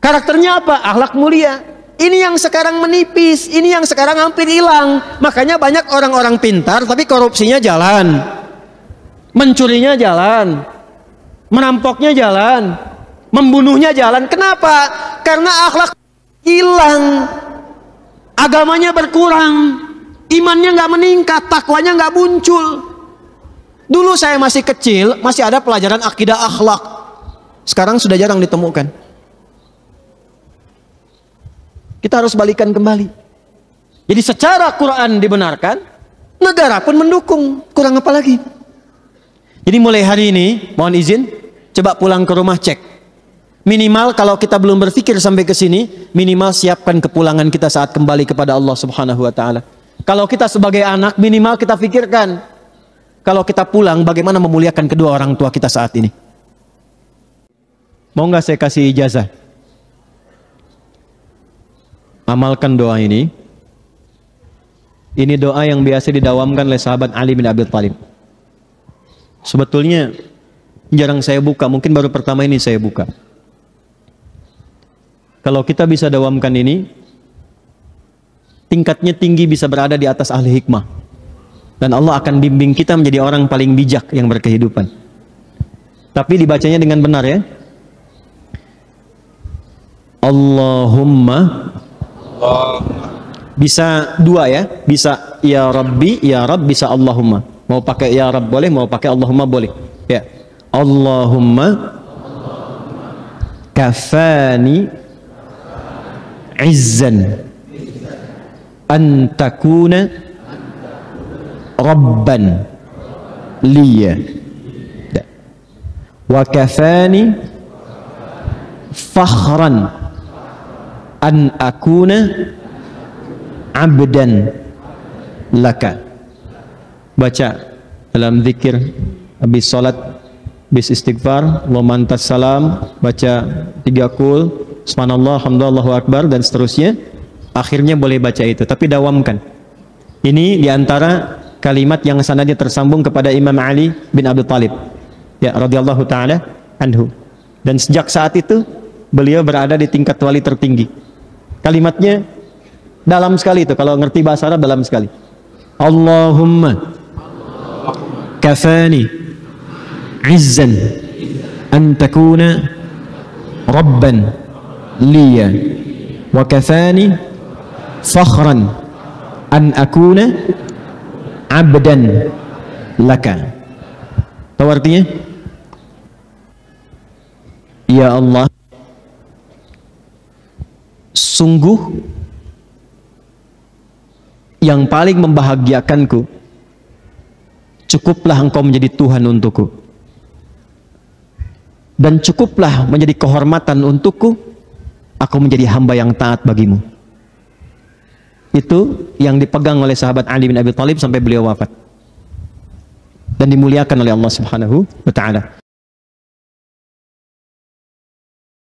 Karakternya apa? Akhlak mulia. Ini yang sekarang menipis, ini yang sekarang hampir hilang. Makanya banyak orang-orang pintar tapi korupsinya jalan, mencurinya jalan, merampoknya jalan, membunuhnya jalan. Kenapa? Karena akhlak hilang, agamanya berkurang, imannya nggak meningkat, takwanya nggak muncul. Dulu saya masih kecil, masih ada pelajaran akidah akhlak. Sekarang sudah jarang ditemukan. Kita harus balikan kembali. Jadi secara Quran dibenarkan, negara pun mendukung. Kurang apa lagi? Jadi mulai hari ini, mohon izin, coba pulang ke rumah cek. Minimal kalau kita belum berpikir sampai ke sini, minimal siapkan kepulangan kita saat kembali kepada Allah Subhanahu wa taala. Kalau kita sebagai anak, minimal kita pikirkan kalau kita pulang, bagaimana memuliakan kedua orang tua kita saat ini. Mau nggak saya kasih ijazah? Amalkan doa ini. Ini doa yang biasa didawamkan oleh sahabat Ali bin Abi Thalib. Sebetulnya jarang saya buka, mungkin baru pertama ini saya buka. Kalau kita bisa dawamkan ini, tingkatnya tinggi, bisa berada di atas ahli hikmah. Dan Allah akan bimbing kita menjadi orang paling bijak yang berkehidupan. Tapi dibacanya dengan benar ya. Allahumma. Bisa 2 ya. Bisa ya Rabbi, ya Rabb, bisa Allahumma. Mau pakai ya Rabb boleh, mau pakai Allahumma boleh. Ya. Allahumma kafani izzan antakuna Rabban liya wa kafani fakhran an akuna abdan laka. Baca dalam zikir habis salat, habis istighfar, Allahumma antas salam, baca 3 qul, subhanallah, alhamdulillah, Allahu akbar, dan seterusnya. Akhirnya boleh baca itu, tapi dawamkan. Ini diantara kalimat yang sanadnya tersambung kepada Imam Ali bin Abi Thalib, ya, radhiyallahu taala anhu. Dan sejak saat itu beliau berada di tingkat wali tertinggi. Kalimatnya dalam sekali itu, kalau ngerti bahasa Arab dalam sekali. Allahumma kafani izzan an takuna rabban liya wa kafani fakhran an akuna abdan laka. Tahu artinya? Ya Allah, sungguh yang paling membahagiakanku, cukuplah engkau menjadi Tuhan untukku, dan cukuplah menjadi kehormatan untukku aku menjadi hamba yang taat bagimu. Itu yang dipegang oleh sahabat Ali bin Abi Thalib sampai beliau wafat dan dimuliakan oleh Allah Subhanahu wa ta'ala.